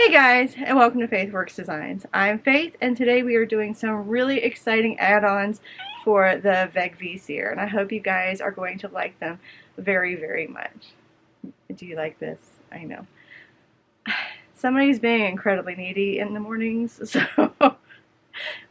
Hey guys, and welcome to Faith Works Designs. I'm Faith, and today we are doing some really exciting add-ons for the Vegvisir, and I hope you guys are going to like them very, very much. Do you like this? I know. Somebody's being incredibly needy in the mornings, so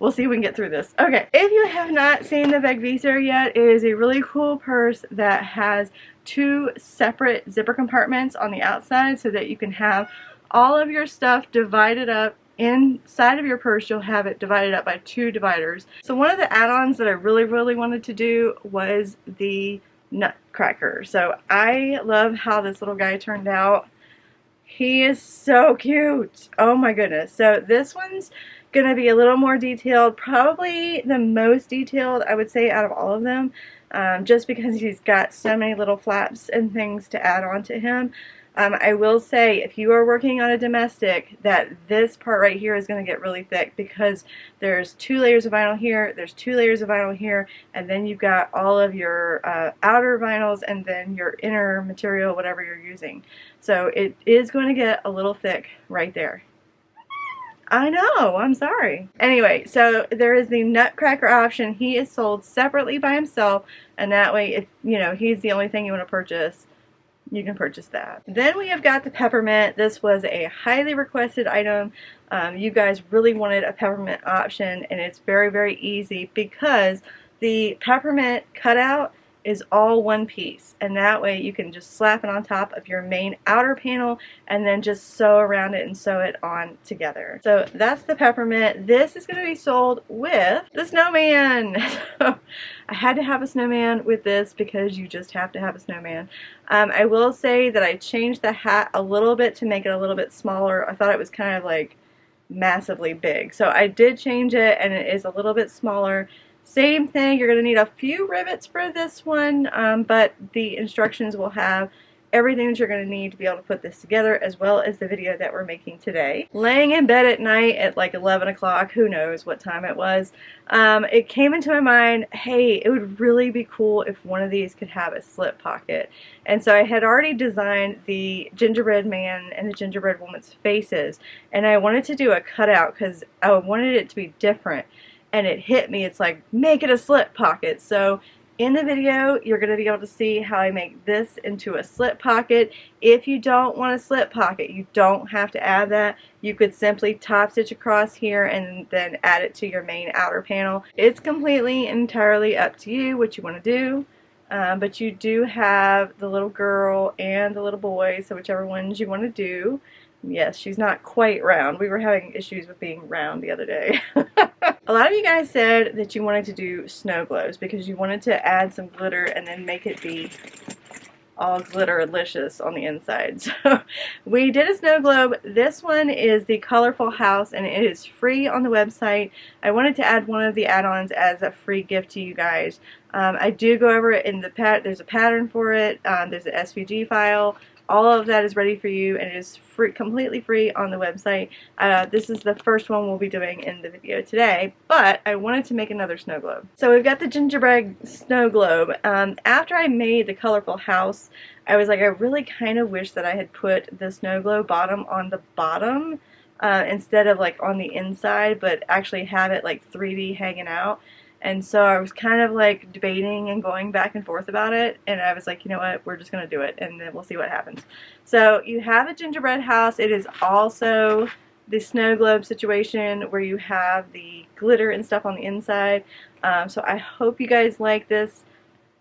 we'll see if we can get through this. Okay, if you have not seen the Vegvisir yet, it is a really cool purse that has two separate zipper compartments on the outside so that you can have all of your stuff divided up. Inside of your purse you'll have it divided up by two dividers. So one of the add-ons that I really wanted to do was the Nutcracker. So I love how this little guy turned out. He is so cute. Oh my goodness. So this one's gonna be a little more detailed, probably the most detailed I would say out of all of them, just because he's got so many little flaps and things to add on to him. I will say, if you are working on a domestic, that this part right here is going to get really thick because there's 2 layers of vinyl here, there's 2 layers of vinyl here, and then you've got all of your outer vinyls and then your inner material, whatever you're using. So it is going to get a little thick right there. I know, I'm sorry. Anyway, so there is the Nutcracker option. He is sold separately by himself, and that way, if you know he's the only thing you want to purchase, you can purchase that. Then we have got the Peppermint. This was a highly requested item. You guys really wanted a Peppermint option, and it's very easy because the Peppermint cutout is all one piece, and that way you can just slap it on top of your main outer panel and then just sew around it and sew it on together. So that's the Peppermint. This is going to be sold with the Snowman. So I had to have a snowman with this because you just have to have a snowman. I will say that I changed the hat a little bit to make it a little bit smaller. I thought it was kind of like massively big, so I did change it and it is a little bit smaller. Same thing, you're going to need a few rivets for this one, but the instructions will have everything that you're going to need to be able to put this together, as well as the video that we're making today. Laying in bed at night at like 11 o'clock, who knows what time it was, it came into my mind, hey, it would really be cool if one of these could have a slip pocket. And so I had already designed the gingerbread man and the gingerbread woman's faces, and I wanted to do a cutout because I wanted it to be different. And it hit me, it's like, make it a slip pocket. So in the video you're going to be able to see how I make this into a slip pocket. If you don't want a slip pocket, you don't have to add that. You could simply top stitch across here and then add it to your main outer panel. It's completely entirely up to you what you want to do. But you do have the little girl and the little boy, so whichever ones you want to do. Yes, she's not quite round. We were having issues with being round the other day. A lot of you guys said that you wanted to do snow globes because you wanted to add some glitter and then make it be all glitterlicious on the inside. So we did a snow globe. This one is the Colorful House, and it is free on the website. I wanted to add one of the add-ons as a free gift to you guys. I do go over it in the there's a pattern for it. There's an SVG file. All of that is ready for you, and it is free, completely free on the website. This is the first one we'll be doing in the video today, but I wanted to make another snow globe. So we've got the gingerbread snow globe. After I made the Colorful House, I was like, I really kind of wish that I had put the snow globe bottom on the bottom instead of like on the inside, but actually have it like 3D hanging out. And so I was kind of like debating and going back and forth about it, and I was like, you know what, we're just going to do it, and then we'll see what happens. So you have a gingerbread house. It is also the snow globe situation where you have the glitter and stuff on the inside. So I hope you guys like this.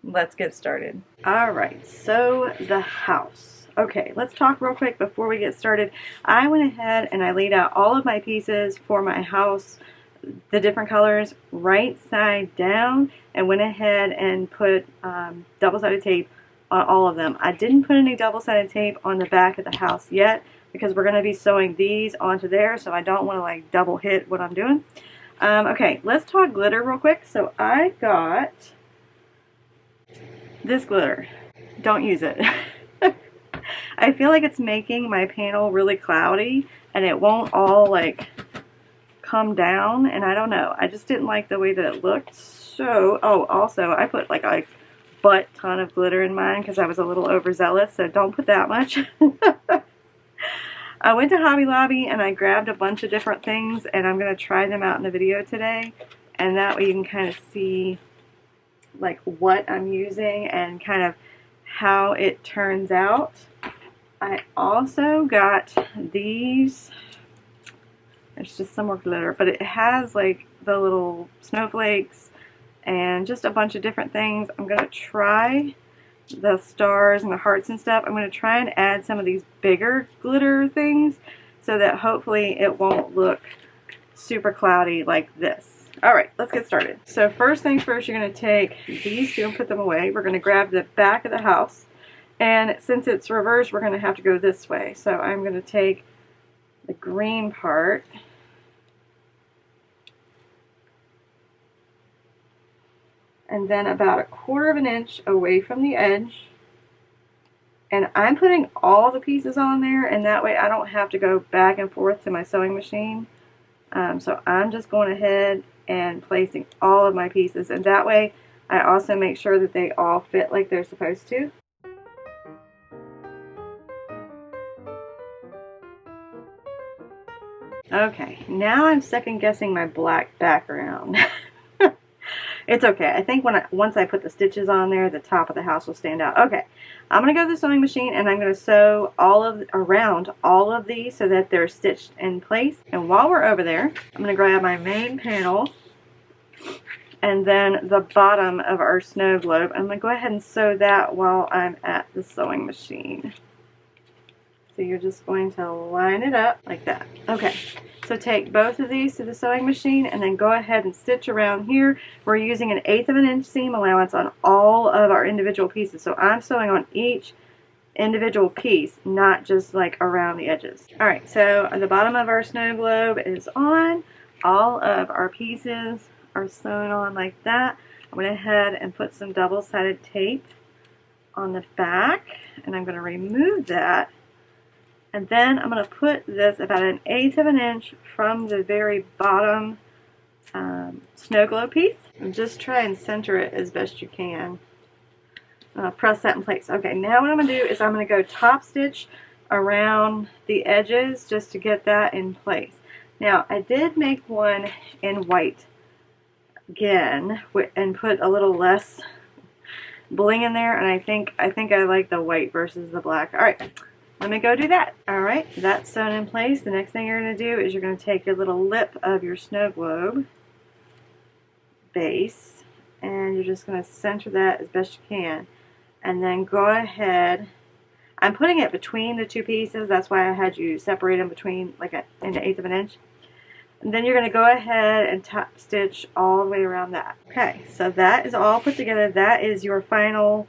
Let's get started. Alright, so the house. Okay, let's talk real quick before we get started. I went ahead and I laid out all of my pieces for my house, the different colors, right side down, and went ahead and put double-sided tape on all of them. I didn't put any double-sided tape on the back of the house yet because we're going to be sewing these onto there, so I don't want to like double hit what I'm doing. Okay, let's talk glitter real quick. So I got this glitter. Don't use it. I feel like it's making my panel really cloudy, and it won't all like come down, and I don't know, I just didn't like the way that it looked. So, oh, also I put like a butt ton of glitter in mine because I was a little overzealous, so don't put that much. I went to Hobby Lobby and I grabbed a bunch of different things, and I'm going to try them out in the video today, and that way you can kind of see like what I'm using and kind of how it turns out. I also got these. There's just some more glitter, but it has like the little snowflakes and just a bunch of different things. I'm going to try the stars and the hearts and stuff. I'm going to try and add some of these bigger glitter things so that hopefully it won't look super cloudy like this. Alright, let's get started. So first things first, you're going to take these two and put them away. We're going to grab the back of the house, and since it's reversed, we're going to have to go this way. So I'm going to take the green part and then about 1/4 of an inch away from the edge, and I'm putting all the pieces on there, and that way I don't have to go back and forth to my sewing machine. So I'm just going ahead and placing all of my pieces, and that way I also make sure that they all fit like they're supposed to. Okay, now I'm second guessing my black background. It's okay. I think once I put the stitches on there, the top of the house will stand out. Okay, I'm going to go to the sewing machine and I'm going to sew around all of these so that they're stitched in place. And while we're over there, I'm going to grab my main panel and then the bottom of our snow globe. I'm going to go ahead and sew that while I'm at the sewing machine. So you're just going to line it up like that. Okay, so take both of these to the sewing machine and then go ahead and stitch around here. We're using an 1/8 of an inch seam allowance on all of our individual pieces. So I'm sewing on each individual piece, not just like around the edges. Alright, so the bottom of our snow globe is on. All of our pieces are sewn on like that. I went ahead and put some double-sided tape on the back, and I'm going to remove that. And then I'm going to put this about 1/8 of an inch from the very bottom snow globe piece. And just try and center it as best you can. Press that in place. Okay, now what I'm going to do is I'm going to go top stitch around the edges just to get that in place. Now, I did make one in white again and put a little less bling in there, and I think I like the white versus the black. Alright. Let me go do that. Alright, that's sewn in place. The next thing you're going to do is you're going to take your little lip of your snow globe base and you're just going to center that as best you can. And then go ahead, I'm putting it between the two pieces, that's why I had you separate them between like in 1/8 of an inch. And then you're going to go ahead and top stitch all the way around that. Okay, so that is all put together. That is your final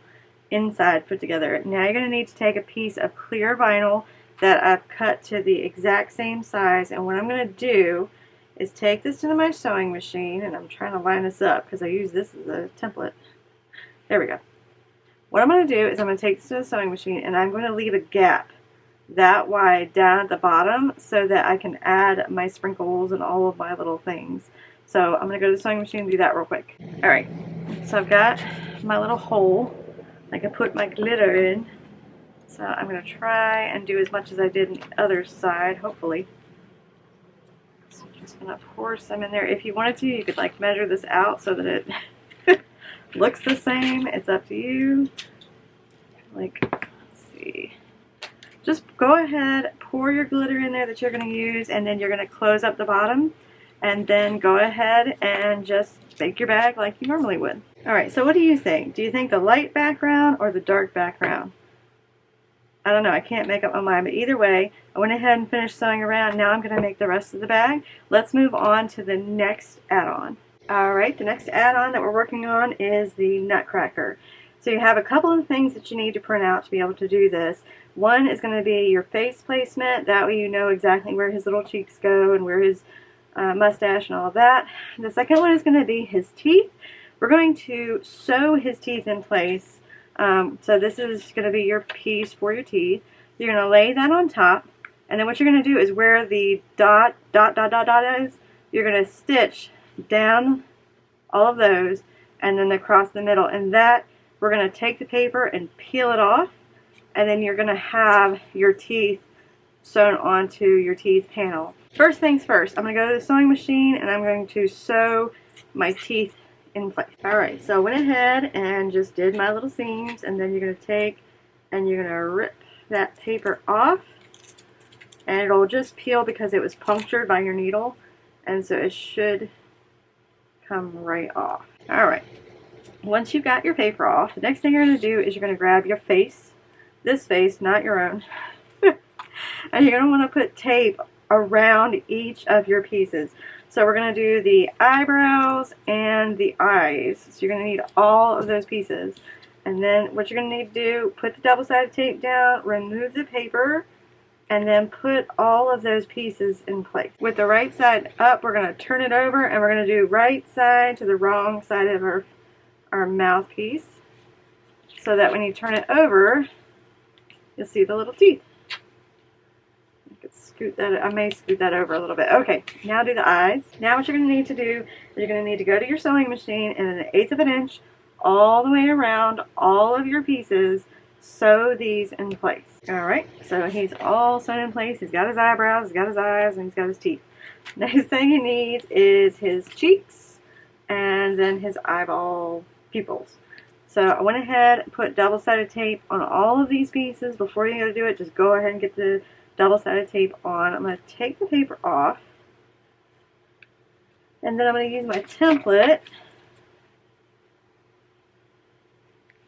inside put together. Now you're going to need to take a piece of clear vinyl that I've cut to the exact same size, and what I'm going to do is take this to my sewing machine, and I'm trying to line this up because I use this as a template. There we go. What I'm going to do is I'm going to take this to the sewing machine and I'm going to leave a gap that wide down at the bottom so that I can add my sprinkles and all of my little things. So I'm going to go to the sewing machine and do that real quick. Alright, so I've got my little hole I can put my glitter in. So I'm going to try and do as much as I did on the other side, hopefully. So I'm just going to pour some in there. If you wanted to, you could like measure this out so that it looks the same. It's up to you. Like, let's see. Just go ahead, pour your glitter in there that you're going to use, and then you're going to close up the bottom. And then go ahead and just bake your bag like you normally would. Alright, so what do you think? Do you think the light background or the dark background? I don't know, I can't make up my mind, but either way, I went ahead and finished sewing around. Now I'm going to make the rest of the bag. Let's move on to the next add-on. Alright, the next add-on that we're working on is the Nutcracker. So you have a couple of things that you need to print out to be able to do this. One is going to be your face placement, that way you know exactly where his little cheeks go and where his mustache and all of that. The second one is going to be his teeth. We're going to sew his teeth in place. So this is going to be your piece for your teeth. You're going to lay that on top, and then what you're going to do is where the dot is, you're going to stitch down all of those and then across the middle, and that we're going to take the paper and peel it off, and then you're going to have your teeth sewn onto your teeth panel. First things first, I'm going to go to the sewing machine and I'm going to sew my teeth in place. Alright, so I went ahead and just did my little seams, and then you're going to take and you're going to rip that paper off, and it'll just peel because it was punctured by your needle, and so it should come right off. Alright, once you've got your paper off, the next thing you're going to do is you're going to grab your face, this face, not your own, and you're going to want to put tape around each of your pieces. So we're going to do the eyebrows and the eyes. So you're going to need all of those pieces. And then what you're going to need to do, put the double-sided tape down, remove the paper, and then put all of those pieces in place. With the right side up, we're going to turn it over, and we're going to do right side to the wrong side of our mouthpiece, so that when you turn it over, you'll see the little teeth. I may scoot that over a little bit. Okay, now do the eyes. Now what you're going to need to do is you're going to need to go to your sewing machine and an 1/8 of an inch all the way around all of your pieces, sew these in place. Alright, so he's all sewn in place. He's got his eyebrows, he's got his eyes, and he's got his teeth. Next thing he needs is his cheeks and then his eyeball pupils. So I went ahead and put double-sided tape on all of these pieces. Before you go to do it, just go ahead and get the double-sided tape on. I'm going to take the paper off, and then I'm going to use my template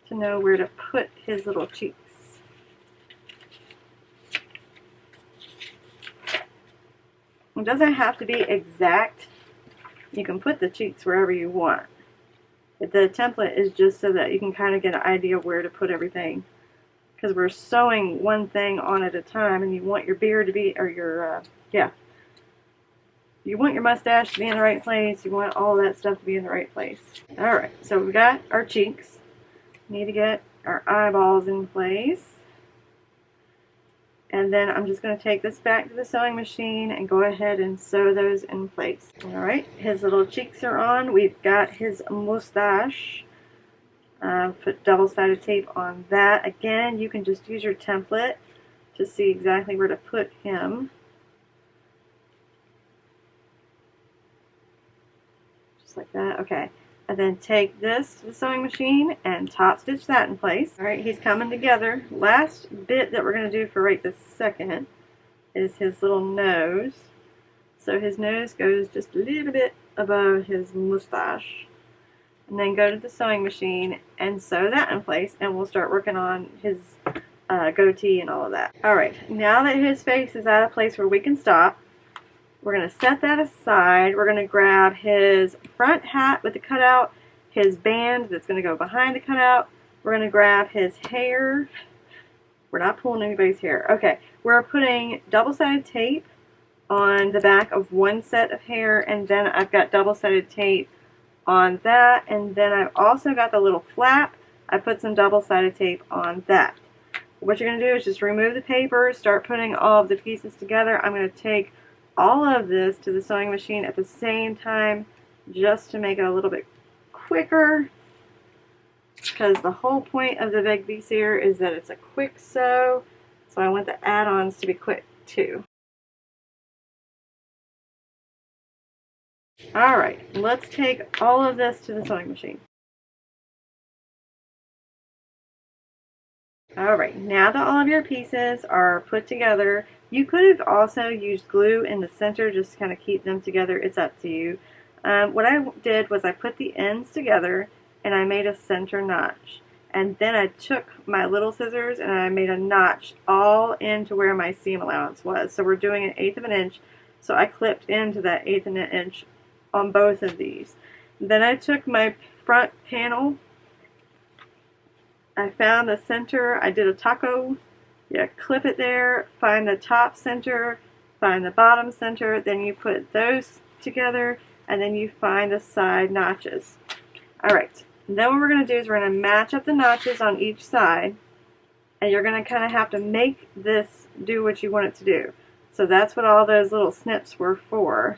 to know where to put his little cheeks. It doesn't have to be exact. You can put the cheeks wherever you want. But the template is just so that you can kind of get an idea of where to put everything. Because we're sewing one thing on at a time, and you want your beard to be, or your, you want your mustache to be in the right place. You want all that stuff to be in the right place. Alright, so we've got our cheeks. We need to get our eyeballs in place. And then I'm just going to take this back to the sewing machine and go ahead and sew those in place. Alright, his little cheeks are on. We've got his mustache. Put double-sided tape on that. Again, you can just use your template to see exactly where to put him. Just like that. Okay. And then take this to the sewing machine and top stitch that in place. Alright, he's coming together. Last bit that we're going to do for right this second is his little nose. So his nose goes just a little bit above his mustache. And then go to the sewing machine and sew that in place, and we'll start working on his goatee and all of that. Alright, now that his face is at a place where we can stop, we're going to set that aside. We're going to grab his front hat with the cutout, his band that's going to go behind the cutout. We're going to grab his hair. We're not pulling anybody's hair. Okay, we're putting double-sided tape on the back of one set of hair, and then I've got double-sided tape on that, and then I've also got the little flap. I put some double-sided tape on that. What you're going to do is just remove the paper, start putting all of the pieces together. I'm going to take all of this to the sewing machine at the same time just to make it a little bit quicker, because the whole point of the Vegvisir is that it's a quick sew, so I want the add-ons to be quick too. Alright, let's take all of this to the sewing machine. Alright, now that all of your pieces are put together, you could have also used glue in the center just to kind of keep them together. It's up to you. What I did was I put the ends together and I made a center notch. And then I took my little scissors and I made a notch all into where my seam allowance was. So we're doing an 1/8 of an inch. So I clipped into that 1/8 of an inch on both of these. Then I took my front panel, I found the center, I did a taco, clip it there, find the top center, find the bottom center, then you put those together, and then you find the side notches. Alright, then what we're going to do is we're going to match up the notches on each side, and you're going to kind of have to make this do what you want it to do. So that's what all those little snips were for.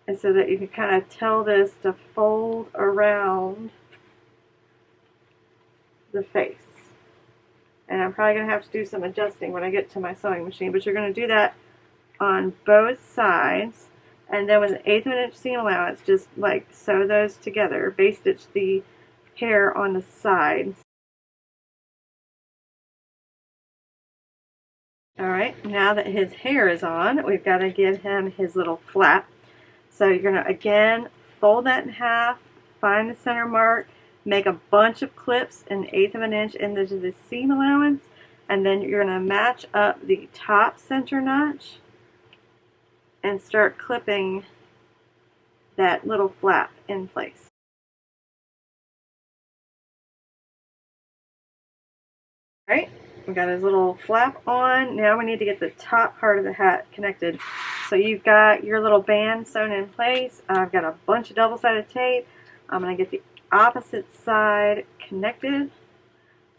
And so that you can kind of tell this to fold around the face. And I'm probably going to have to do some adjusting when I get to my sewing machine, but you're going to do that on both sides. And then with an 1/8 of an inch seam allowance, just like sew those together. Base stitch the hair on the sides. Alright, now that his hair is on, we've got to give him his little flap. So you're going to, again, fold that in half, find the center mark, make a bunch of clips an 1/8 of an inch into the seam allowance, and then you're going to match up the top center notch and start clipping that little flap in place. Alright, we got his little flap on. Now we need to get the top part of the hat connected. So you've got your little band sewn in place. I've got a bunch of double-sided tape. I'm going to get the opposite side connected.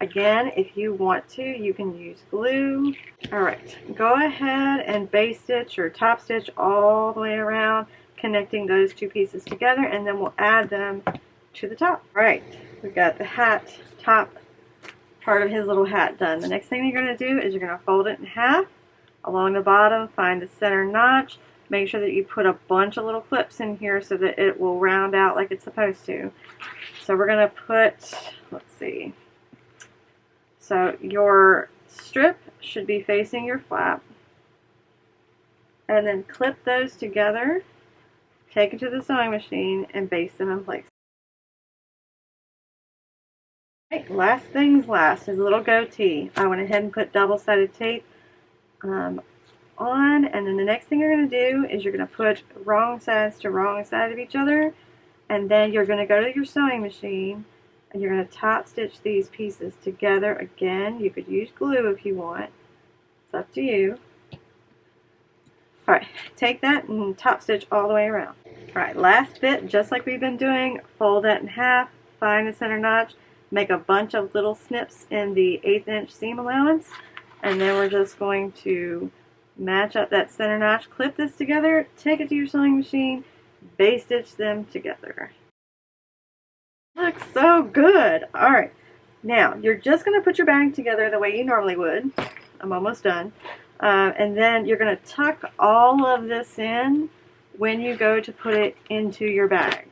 Again, if you want to, you can use glue. Alright, go ahead and base stitch or top stitch all the way around, connecting those two pieces together, and then we'll add them to the top. Alright, we've got the hat top part of his little hat done. The next thing you're going to do is you're going to fold it in half. Along the bottom, find the center notch. Make sure that you put a bunch of little clips in here so that it will round out like it's supposed to. So we're going to put, let's see. So your strip should be facing your flap. And then clip those together, take it to the sewing machine, and base them in place. Right, last things last is a little goatee. I went ahead and put double-sided tape on, and then the next thing you're going to do is you're going to put wrong sides to wrong side of each other, and then you're going to go to your sewing machine and you're going to top stitch these pieces together again. You could use glue if you want. It's up to you. Alright, take that and top stitch all the way around. Alright, last bit, just like we've been doing, fold that in half, find the center notch, make a bunch of little snips in the 1/8 inch seam allowance, and then we're just going to match up that center notch, clip this together, take it to your sewing machine, base stitch them together. Looks so good! Alright, now you're just going to put your bag together the way you normally would. I'm almost done. And then you're going to tuck all of this in when you go to put it into your bag.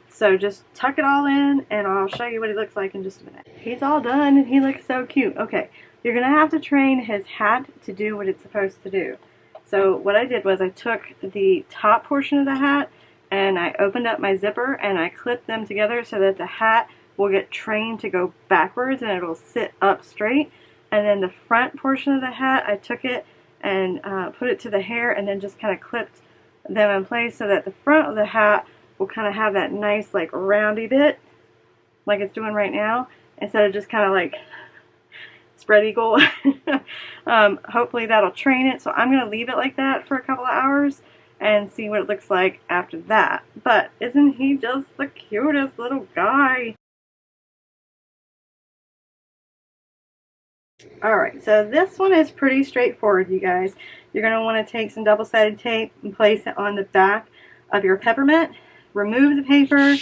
So just tuck it all in, and I'll show you what he looks like in just a minute. He's all done, and he looks so cute. Okay, you're going to have to train his hat to do what it's supposed to do. So what I did was I took the top portion of the hat, and I opened up my zipper, and I clipped them together so that the hat will get trained to go backwards, and it'll sit up straight. And then the front portion of the hat, I took it and put it to the hair, and then just kind of clipped them in place so that the front of the hat will kind of have that nice like roundy bit like it's doing right now, instead of just kind of like spread eagle. Hopefully that'll train it. So I'm going to leave it like that for a couple of hours and see what it looks like after that. But isn't he just the cutest little guy? Alright, so this one is pretty straightforward, you guys. You're going to want to take some double-sided tape and place it on the back of your peppermint. Remove the paper,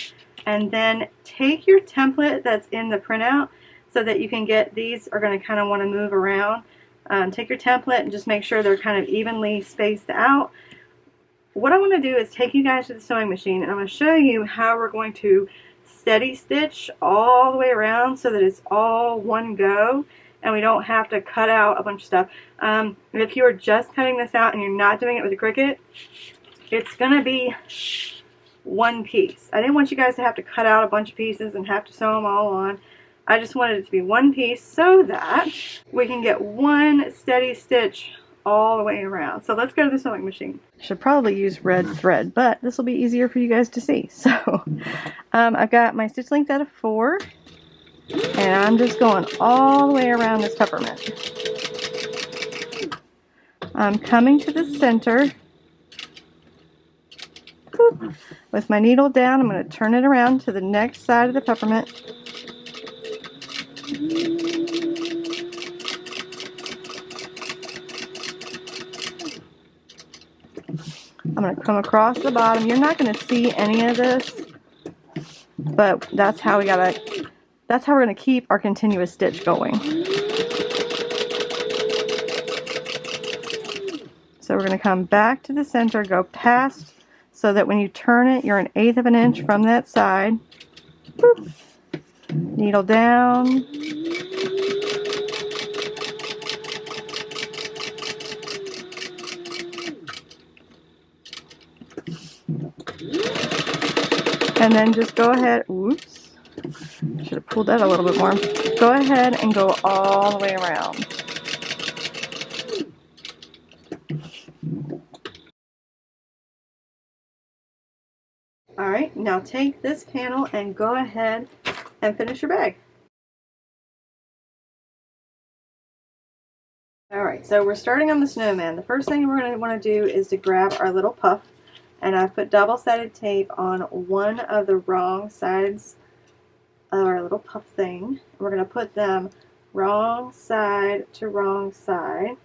and then take your template that's in the printout so that you can get, these are going to kind of want to move around. Take your template and just make sure they're kind of evenly spaced out. What I want to do is take you guys to the sewing machine, and I'm going to show you how we're going to steady stitch all the way around so that it's all one go and we don't have to cut out a bunch of stuff. If you're just cutting this out and you're not doing it with a Cricut, it's going to be one piece. I didn't want you guys to have to cut out a bunch of pieces and have to sew them all on. I just wanted it to be one piece so that we can get one steady stitch all the way around. So let's go to the sewing machine. Should probably use red thread, but this will be easier for you guys to see. So I've got my stitch length at a 4, and I'm just going all the way around this peppermint. I'm coming to the center. With my needle down, I'm going to turn it around to the next side of the peppermint. I'm going to come across the bottom. You're not going to see any of this, but that's how we're going to keep our continuous stitch going. So we're going to come back to the center, go past, so that when you turn it, you're 1/8 of an inch from that side. Boop. Needle down. And then just go ahead, oops, should have pulled that a little bit more. Go ahead and go all the way around. Alright, now take this panel and go ahead and finish your bag. Alright, so we're starting on the snowman. The first thing we're going to want to do is to grab our little puff, and I've put double-sided tape on one of the wrong sides of our little puff thing. We're going to put them wrong side to wrong side,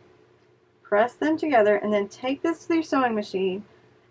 press them together, and then take this to your sewing machine,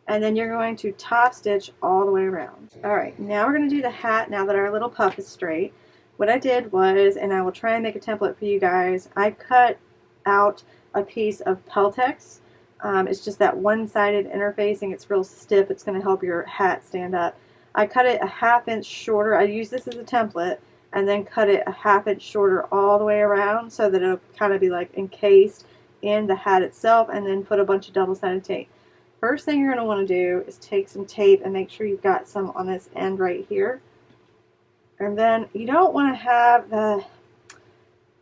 and then you're going to top stitch all the way around. Alright, now we're going to do the hat now that our little puff is straight. What I did was, and I will try and make a template for you guys, I cut out a piece of Peltex. It's just that one-sided interfacing. It's real stiff. It's going to help your hat stand up. I cut it a 1/2 inch shorter. I use this as a template and then cut it a 1/2 inch shorter all the way around so that it'll kind of be like encased in the hat itself, and then put a bunch of double-sided tape. First thing you're going to want to do is take some tape and make sure you've got some on this end right here. And then you don't want to have the,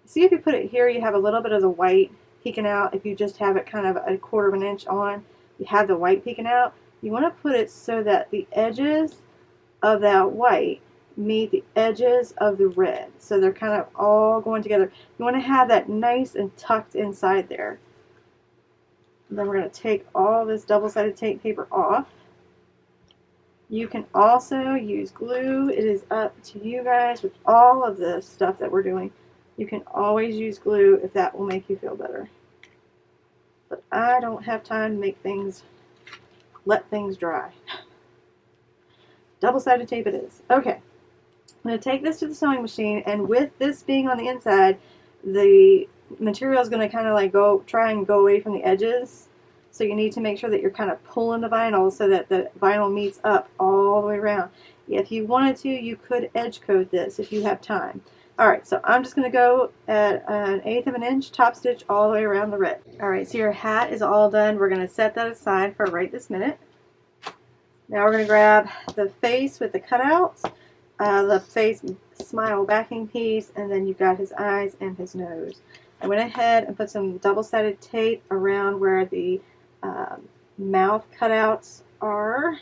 see if you put it here, you have a little bit of the white peeking out. If you just have it kind of a 1/4 of an inch on, you have the white peeking out. You want to put it so that the edges of that white meet the edges of the red. So they're kind of all going together. You want to have that nice and tucked inside there. And then we're going to take all this double-sided tape paper off. You can also use glue. It is up to you guys with all of this stuff that we're doing. You can always use glue if that will make you feel better. But I don't have time to make things, let things dry. Double-sided tape it is. Okay, I'm going to take this to the sewing machine, and with this being on the inside, the material is going to kind of like try and go away from the edges. So you need to make sure that you're kind of pulling the vinyl so that the vinyl meets up all the way around. If you wanted to, you could edge coat this if you have time. Alright, so I'm just going to go at 1/8 of an inch top stitch all the way around the red. Alright, so your hat is all done. We're going to set that aside for right this minute. Now we're going to grab the face with the cutouts, the face smile backing piece, and then you've got his eyes and his nose. I went ahead and put some double-sided tape around where the mouth cutouts are.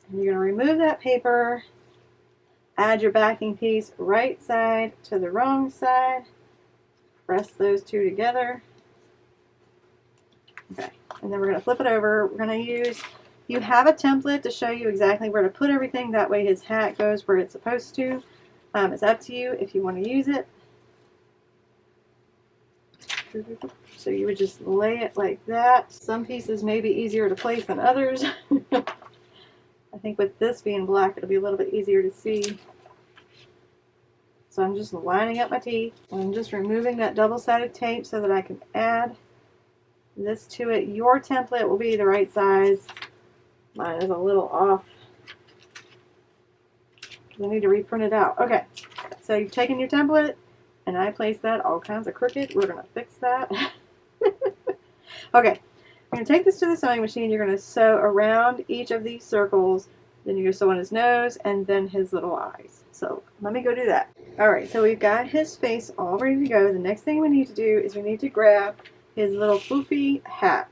And you're going to remove that paper, add your backing piece right side to the wrong side, press those two together. Okay, and then we're going to flip it over. We're going to use, you have a template to show you exactly where to put everything. That way his hat goes where it's supposed to. It's up to you if you want to use it. So you would just lay it like that. Some pieces may be easier to place than others. I think with this being black, it'll be a little bit easier to see. So I'm just lining up my teeth. I'm just removing that double-sided tape so that I can add this to it. Your template will be the right size. Mine is a little off. I need to reprint it out. Okay, so you've taken your template, and I placed that all kinds of crooked. We're going to fix that. Okay, you're going to take this to the sewing machine. You're going to sew around each of these circles. Then you're going to sew on his nose and then his little eyes. So let me go do that. Alright, so we've got his face all ready to go. The next thing we need to do is we need to grab his little poofy hat.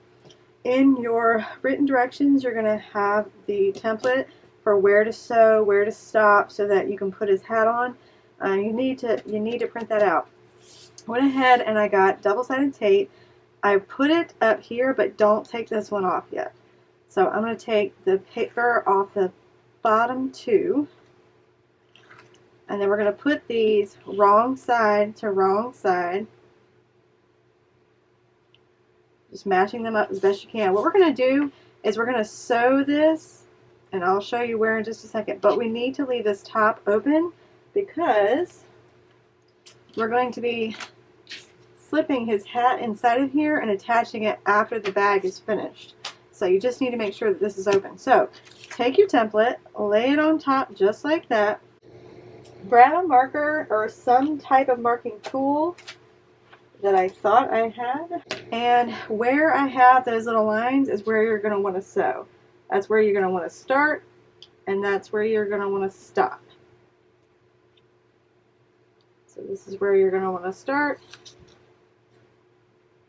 In your written directions, you're going to have the template for where to sew, where to stop, so that you can put his hat on. You need to print that out. Went ahead and I got double-sided tape. I put it up here, but don't take this one off yet. So I'm going to take the paper off the bottom two, and then we're going to put these wrong side to wrong side, just matching them up as best you can. What we're going to do is we're going to sew this, and I'll show you where in just a second, but we need to leave this top open because we're going to be clipping his hat inside of here and attaching it after the bag is finished. So you just need to make sure that this is open. So take your template, lay it on top just like that. Grab a marker or some type of marking tool that I thought I had. And where I have those little lines is where you're going to want to sew. That's where you're going to want to start, and that's where you're going to want to stop. So this is where you're going to want to start,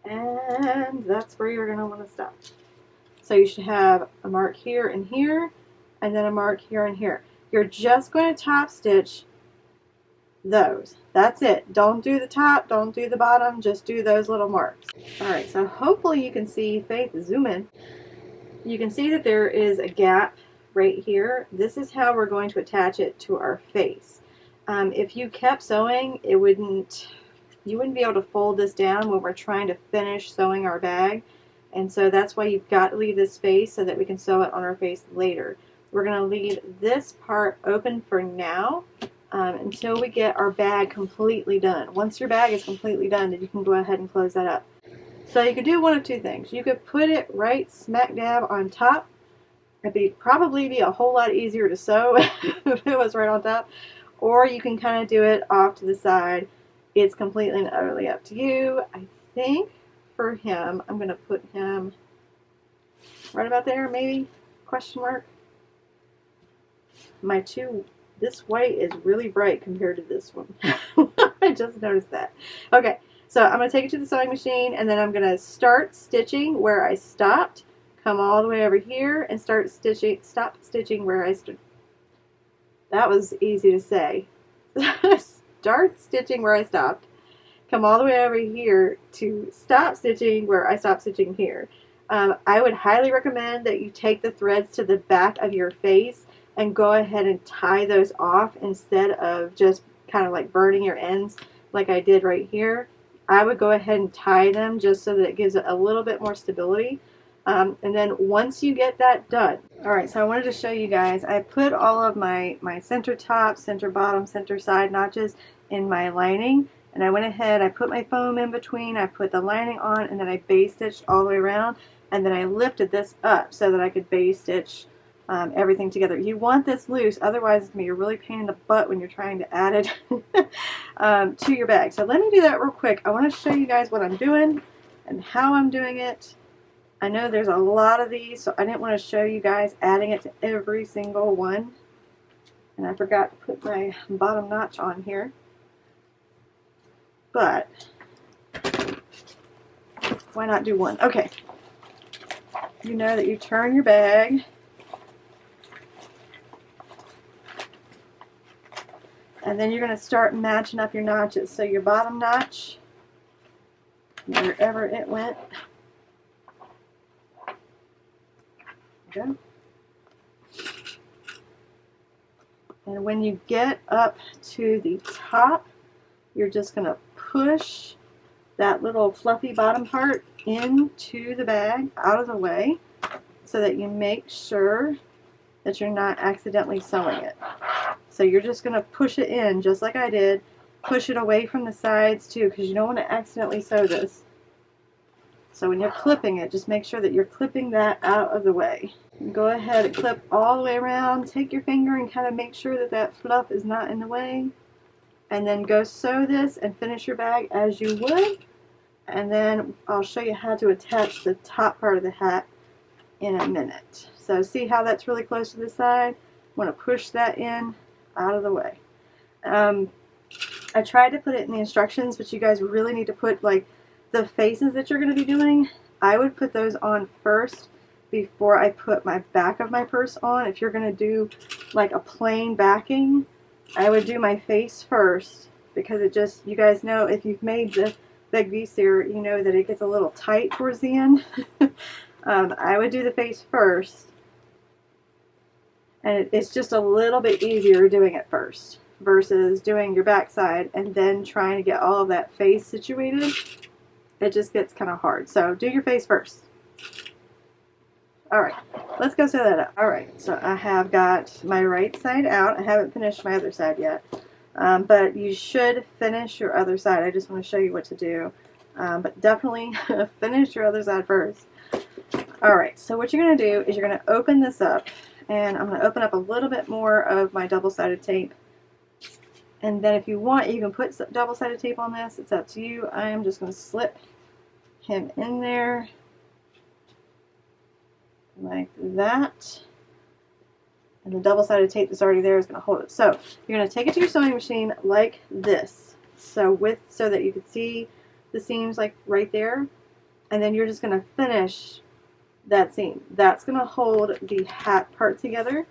and that's where you're going to want to stop. So you should have a mark here and here, and then a mark here and here. You're just going to top stitch those. That's it. Don't do the top, don't do the bottom, just do those little marks. Alright, so hopefully you can see, Faith, zoom in. You can see that there is a gap right here. This is how we're going to attach it to our face. If you kept sewing, you wouldn't be able to fold this down when we're trying to finish sewing our bag. And so that's why you've got to leave this space so that we can sew it on our face later. We're going to leave this part open for now until we get our bag completely done. Once your bag is completely done, then you can go ahead and close that up. So you could do one of two things. You could put it right smack dab on top. It'd probably be a whole lot easier to sew if it was right on top. Or you can kind of do it off to the side. It's completely and utterly up to you. I think for him, I'm going to put him right about there, maybe, question mark. This white is really bright compared to this one. I just noticed that. Okay, so I'm going to take it to the sewing machine, and then I'm going to start stitching where I stopped, come all the way over here, and stop stitching where I stood. That was easy to say. Start stitching where I stopped, come all the way over here to stop stitching where I stopped stitching here. I would highly recommend that you take the threads to the back of your face and go ahead and tie those off instead of just kind of like burning your ends like I did right here. I would go ahead and tie them just so that it gives it a little bit more stability. And then once you get that done, alright, so I wanted to show you guys, I put all of my center top, center bottom, center side notches in my lining, and I went ahead, I put my foam in between, I put the lining on, and then I base stitched all the way around, and then I lifted this up so that I could base stitch everything together. You want this loose, otherwise it's going to be a really pain in the butt when you're trying to add it to your bag. So let me do that real quick. I want to show you guys what I'm doing and how I'm doing it. I know there's a lot of these, so I didn't want to show you guys adding it to every single one. And I forgot to put my bottom notch on here. But why not do one? Okay. You know that you turn your bag. And then you're going to start matching up your notches. So your bottom notch, wherever it went. Go. And when you get up to the top, you're just going to push that little fluffy bottom part into the bag, out of the way, so that you make sure that you're not accidentally sewing it. So you're just going to push it in just like I did. Push it away from the sides too, because you don't want to accidentally sew this. So when you're clipping it, just make sure that you're clipping that out of the way. Go ahead and clip all the way around. Take your finger and kind of make sure that that fluff is not in the way. And then go sew this and finish your bag as you would. And then I'll show you how to attach the top part of the hat in a minute. So see how that's really close to the side? I want to push that in out of the way. I tried to put it in the instructions, but you guys really need to put like the faces that you're going to be doing. I would put those on first before I put my back of my purse on. If you're going to do like a plain backing, I would do my face first, because it just, you guys know, if you've made the Vegvisir, you know that it gets a little tight towards the end. I would do the face first, and it's just a little bit easier doing it first versus doing your backside and then trying to get all of that face situated. It just gets kind of hard. So do your face first. Alright, let's go sew that up. Alright, so I have got my right side out. I haven't finished my other side yet. But you should finish your other side. I just want to show you what to do. but definitely finish your other side first. Alright, so what you're going to do is you're going to open this up, and I'm going to open up a little bit more of my double-sided tape. And then if you want, you can put double-sided tape on this. It's up to you. I am just going to slip him in there like that. And the double-sided tape that's already there is going to hold it. So you're going to take it to your sewing machine like this. So that you can see the seams like right there. And then you're just going to finish that seam. That's going to hold the hat part together.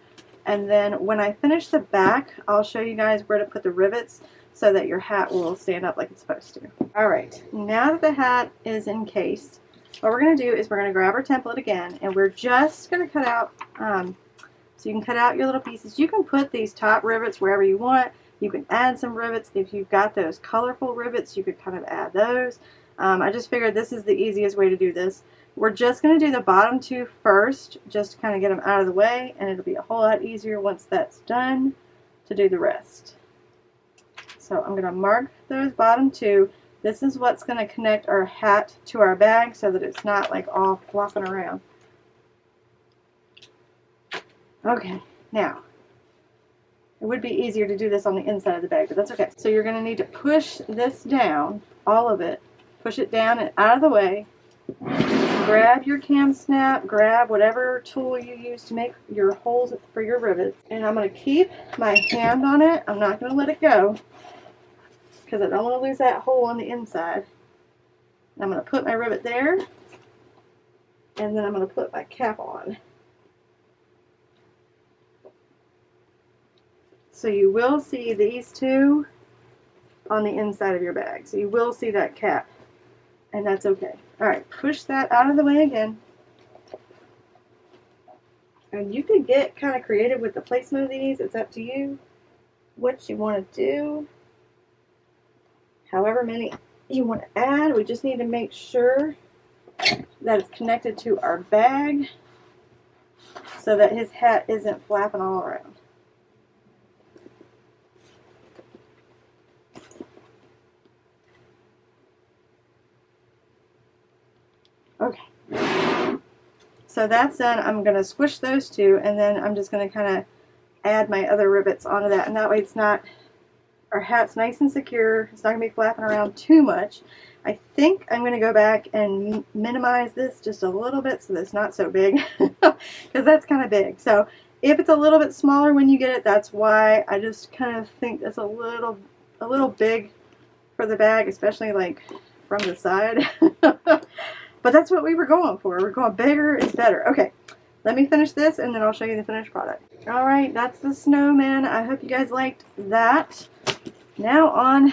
And then when I finish the back, I'll show you guys where to put the rivets so that your hat will stand up like it's supposed to. Alright, now that the hat is encased, what we're going to do is we're going to grab our template again, and we're just going to cut out, so you can cut out your little pieces. You can put these top rivets wherever you want. You can add some rivets. If you've got those colorful rivets, you could kind of add those. I just figured this is the easiest way to do this. We're just going to do the bottom two first, just to kind of get them out of the way, and it'll be a whole lot easier once that's done to do the rest. So I'm going to mark those bottom two. This is what's going to connect our hat to our bag so that it's not like all flopping around. Okay, now, it would be easier to do this on the inside of the bag, but that's okay. So you're going to need to push this down, all of it, push it down and out of the way. Grab your cam snap, grab whatever tool you use to make your holes for your rivets, and I'm going to keep my hand on it. I'm not going to let it go because I don't want to lose that hole on the inside. I'm going to put my rivet there, and then I'm going to put my cap on. So you will see these two on the inside of your bag. So you will see that cap, and that's okay. Alright, push that out of the way again. And you can get kind of creative with the placement of these. It's up to you what you want to do. However many you want to add. We just need to make sure that it's connected to our bag so that his hat isn't flapping all around. Okay, so that's done. I'm going to squish those two, and then I'm just going to kind of add my other rivets onto that, and that way it's not, our hat's nice and secure. It's not going to be flapping around too much. I think I'm going to go back and minimize this just a little bit so that it's not so big, because that's kind of big. So if it's a little bit smaller when you get it, that's why. I just kind of think it's a little big for the bag, especially like from the side. But that's what we were going for. We're going bigger is better. Okay, let me finish this and then I'll show you the finished product. Alright, that's the snowman. I hope you guys liked that. Now on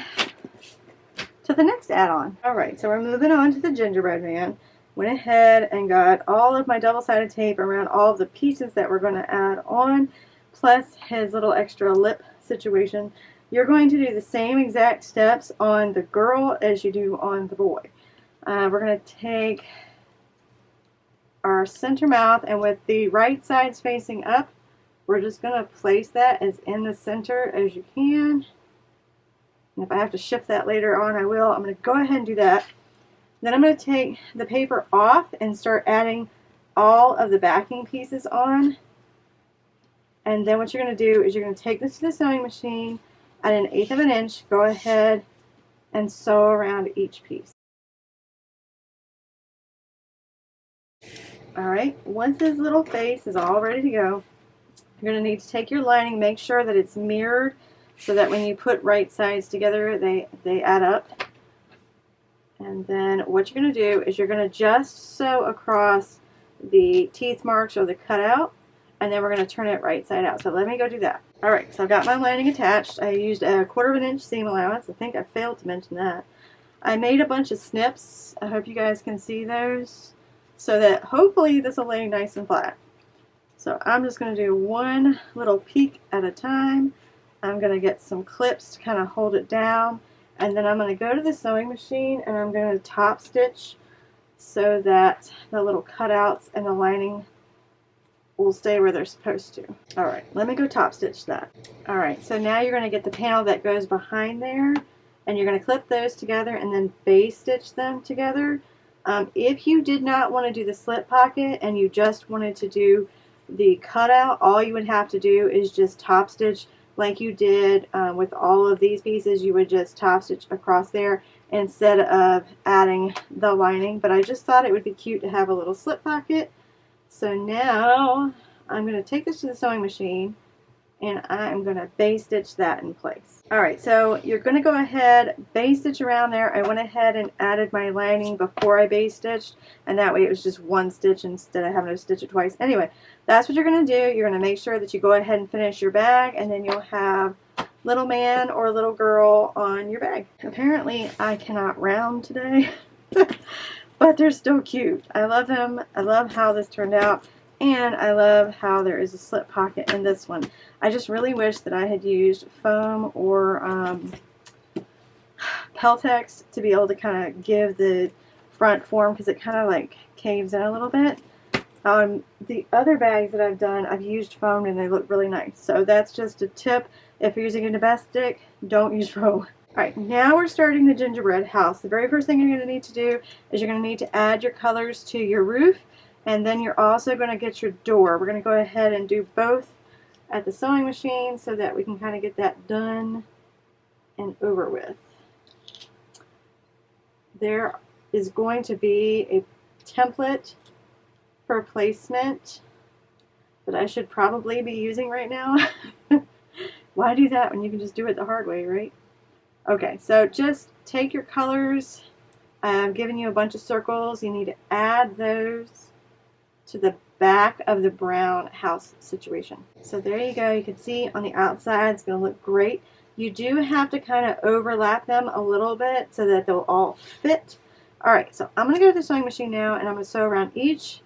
to the next add-on. Alright, so we're moving on to the gingerbread man. Went ahead and got all of my double-sided tape around all of the pieces that we're going to add on, plus his little extra lip situation. You're going to do the same exact steps on the girl as you do on the boy. We're going to take our center mouth, and with the right sides facing up, we're just going to place that as in the center as you can. And if I have to shift that later on, I will. I'm going to go ahead and do that. Then I'm going to take the paper off and start adding all of the backing pieces on. And then what you're going to do is you're going to take this to the sewing machine at 1/8 of an inch. Go ahead and sew around each piece. Alright, once his little face is all ready to go, you're going to need to take your lining, make sure that it's mirrored so that when you put right sides together, they add up. And then what you're going to do is you're going to just sew across the teeth marks or the cutout, and then we're going to turn it right side out. So let me go do that. Alright, so I've got my lining attached. I used a 1/4 of an inch seam allowance. I think I failed to mention that. I made a bunch of snips. I hope you guys can see those, so that hopefully this will lay nice and flat. So I'm just going to do one little peek at a time. I'm going to get some clips to kind of hold it down, and then I'm going to go to the sewing machine and I'm going to top stitch so that the little cutouts and the lining will stay where they're supposed to. Alright, let me go top stitch that. Alright, so now you're going to get the panel that goes behind there, and you're going to clip those together and then base stitch them together. If you did not want to do the slip pocket and you just wanted to do the cutout, all you would have to do is just top stitch like you did with all of these pieces. You would just top stitch across there instead of adding the lining, but I just thought it would be cute to have a little slip pocket. So now I'm going to take this to the sewing machine and I'm going to base stitch that in place. Alright, so you're going to go ahead, base stitch around there. I went ahead and added my lining before I base stitched, and that way it was just one stitch instead of having to stitch it twice. Anyway, that's what you're going to do. You're going to make sure that you go ahead and finish your bag, and then you'll have little man or little girl on your bag. Apparently I cannot round today, but they're still cute. I love them. I love how this turned out. And I love how there is a slip pocket in this one. I just really wish that I had used foam or Peltex to be able to kind of give the front form, because it kind of like caves in a little bit. The other bags that I've done, I've used foam and they look really nice. So that's just a tip. If you're using a domestic, don't use foam. Alright, now we're starting the gingerbread house. The very first thing you're going to need to do is you're going to need to add your colors to your roof. And then you're also going to get your door. We're going to go ahead and do both at the sewing machine so that we can kind of get that done and over with. There is going to be a template for placement that I should probably be using right now. Why do that when you can just do it the hard way, right? Okay, so just take your colors. I've given you a bunch of circles. You need to add those to the back of the brown house situation. So there you go. You can see on the outside it's going to look great. You do have to kind of overlap them a little bit so that they'll all fit. Alright, so I'm going to go to the sewing machine now and I'm going to sew around each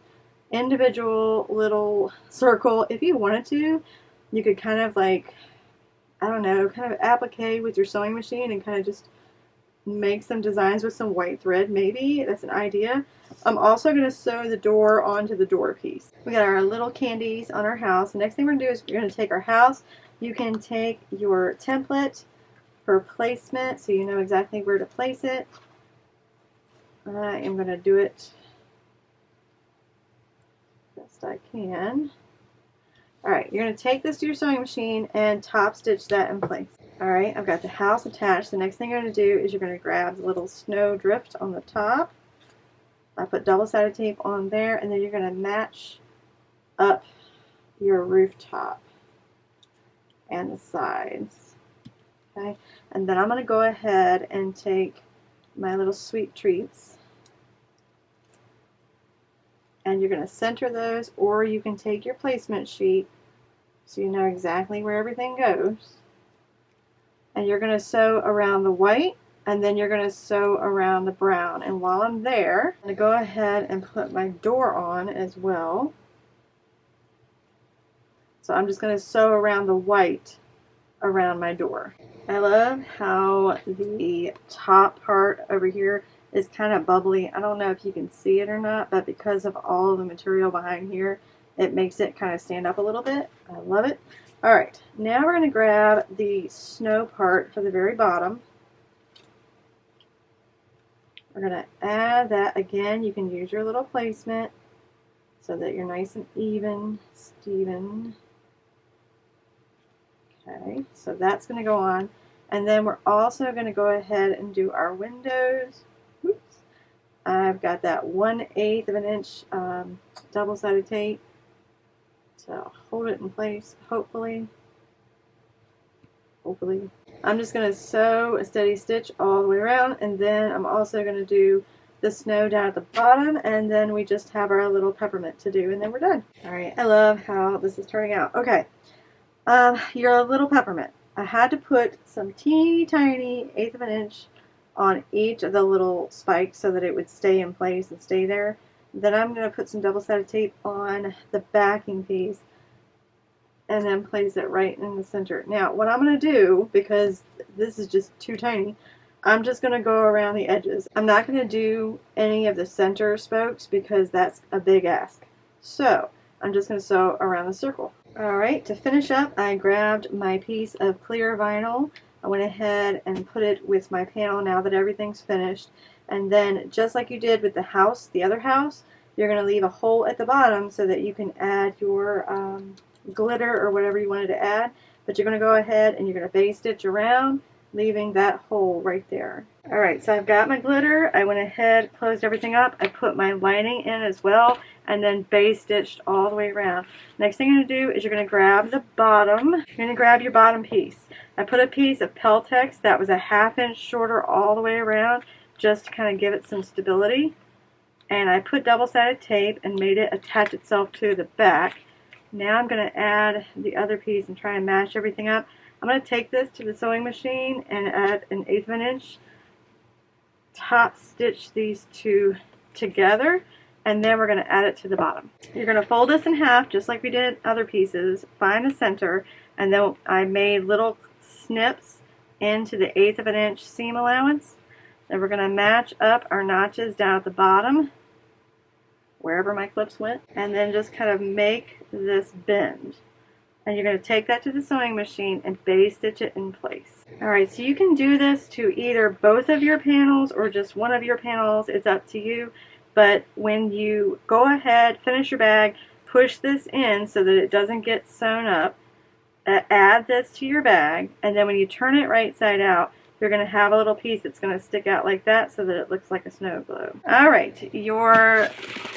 individual little circle. If you wanted to, you could kind of like, I don't know, kind of applique with your sewing machine and kind of just make some designs with some white thread, maybe. That's an idea. I'm also going to sew the door onto the door piece. We got our little candies on our house. The next thing we're going to do is we're going to take our house. You can take your template for placement so you know exactly where to place it. I am going to do it best I can. Alright, you're going to take this to your sewing machine and top stitch that in place. Alright, I've got the house attached. The next thing you're going to do is you're going to grab the little snow drift on the top. I put double-sided tape on there, and then you're going to match up your rooftop and the sides. Okay, and then I'm going to go ahead and take my little sweet treats, and you're going to center those, or you can take your placement sheet so you know exactly where everything goes. And you're going to sew around the white, and then you're going to sew around the brown. And while I'm there, I'm going to go ahead and put my door on as well. So I'm just going to sew around the white around my door. I love how the top part over here is kind of bubbly. I don't know if you can see it or not, but because of all of the material behind here, it makes it kind of stand up a little bit. I love it. Alright, now we're going to grab the snow part for the very bottom. We're going to add that again. You can use your little placement so that you're nice and even, Steven. Okay, so that's going to go on. And then we're also going to go ahead and do our windows. Oops. I've got that 1/8 of an inch double-sided tape to hold it in place, hopefully. I'm just going to sew a steady stitch all the way around, and then I'm also going to do the snow down at the bottom, and then we just have our little peppermint to do, and then we're done. Alright, I love how this is turning out. Okay, your little peppermint. I had to put some teeny tiny 1/8 of an inch on each of the little spikes so that it would stay in place and stay there. Then I'm going to put some double-sided tape on the backing piece and then place it right in the center. Now, what I'm going to do, because this is just too tiny, I'm just going to go around the edges. I'm not going to do any of the center spokes because that's a big ask. So, I'm just going to sew around the circle. Alright, to finish up, I grabbed my piece of clear vinyl I went ahead and put it with my panel now that everything's finished. And then just like you did with the house, the other house, you're going to leave a hole at the bottom so that you can add your glitter or whatever you wanted to add. But you're going to go ahead and you're going to base stitch around, leaving that hole right there. Alright, so I've got my glitter. I went ahead, closed everything up. I put my lining in as well, and then base stitched all the way around. Next thing you're going to do is you're going to grab the bottom. You're going to grab your bottom piece. I put a piece of Peltex that was a 1/2 inch shorter all the way around, just to kind of give it some stability. And I put double-sided tape and made it attach itself to the back. Now I'm going to add the other piece and try and match everything up. I'm going to take this to the sewing machine and add an 1/8 of an inch top stitch these two together, and then we're going to add it to the bottom. You're going to fold this in half just like we did other pieces, find the center, and then I made little snips into the 1/8 of an inch seam allowance. Then we're going to match up our notches down at the bottom wherever my clips went, and then just kind of make this bend. And you're going to take that to the sewing machine and base stitch it in place. Alright, so you can do this to either both of your panels or just one of your panels. It's up to you. But when you go ahead, finish your bag, push this in so that it doesn't get sewn up, add this to your bag, and then when you turn it right side out, you're going to have a little piece that's going to stick out like that so that it looks like a snow globe. Alright, your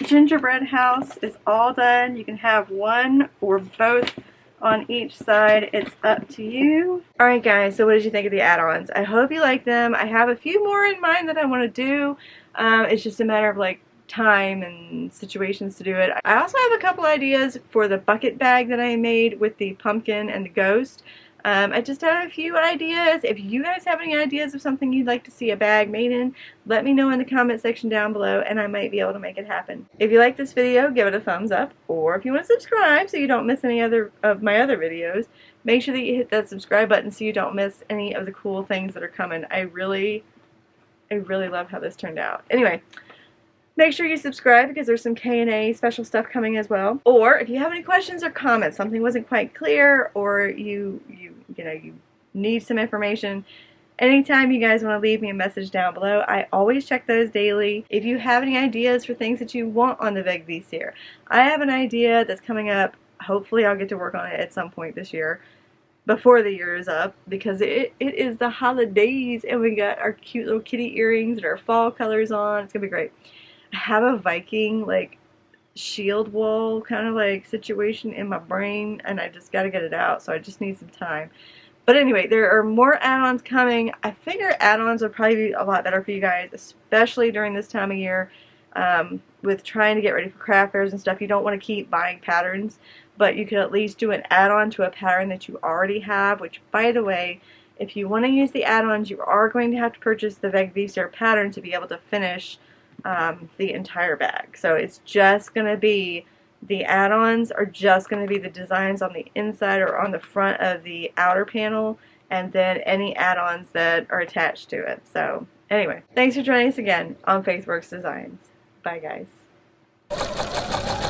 gingerbread house is all done. You can have one or both on each side. It's up to you. Alright guys, so what did you think of the add-ons? I hope you like them. I have a few more in mind that I want to do. It's just a matter of like time and situations to do it. I also have a couple ideas for the bucket bag that I made with the pumpkin and the ghost. I just have a few ideas. If you guys have any ideas of something you'd like to see a bag made in, let me know in the comment section down below and I might be able to make it happen. If you like this video, give it a thumbs up, or if you want to subscribe so you don't miss any other of my other videos, make sure that you hit that subscribe button so you don't miss any of the cool things that are coming. I really love how this turned out. Anyway, make sure you subscribe because there's some K&A special stuff coming as well. Or if you have any questions or comments, something wasn't quite clear, or you need some information, anytime you guys want to leave me a message down below, I always check those daily. If you have any ideas for things that you want on the Vegvisir, I have an idea that's coming up. Hopefully I'll get to work on it at some point this year, before the year is up, because it is the holidays and we got our cute little kitty earrings and our fall colors on. It's gonna be great. I have a Viking like shield wool kind of like situation in my brain and I just got to get it out, so I just need some time. But anyway, there are more add-ons coming. I figure add-ons would probably be a lot better for you guys, especially during this time of year with trying to get ready for craft fairs and stuff. You don't want to keep buying patterns, but you could at least do an add-on to a pattern that you already have, which, by the way, if you want to use the add-ons, you are going to have to purchase the Vegvisir pattern to be able to finish the entire bag. So it's just going to be, the add-ons are just going to be the designs on the inside or on the front of the outer panel, and then any add-ons that are attached to it. So anyway, thanks for joining us again on Faith Works Designs. Bye guys.